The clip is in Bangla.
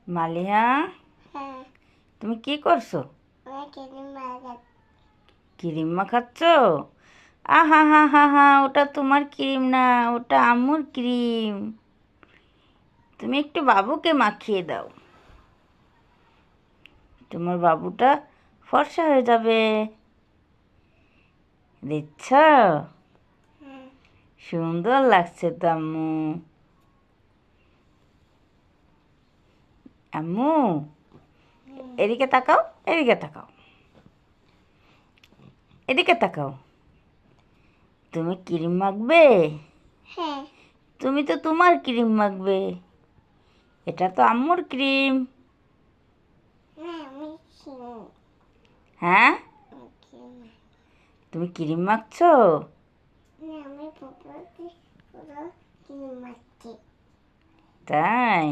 মালিহা, তুমি কি করছো? ক্রিম মাখাচ্ছ? আহা হা হা হা, ওটা তোমার ক্রিম না, ওটা আম্মুর ক্রিম। তুমি একটু বাবুকে মাখিয়ে দাও, তোমার বাবুটা ফর্সা হয়ে যাবে। দিচ্ছ? সুন্দর লাগছে তো আম্মু। আম্মু এদিকে তাকাও, এদিকে তাকাও, এদিকে তাকাও। তুমি ক্রিম মাখবে? তুমি তো তোমার ক্রিম মাখবে, এটা তো আম্মুর ক্রিম। হ্যাঁ, তুমি ক্রিম মাখছো? তাই?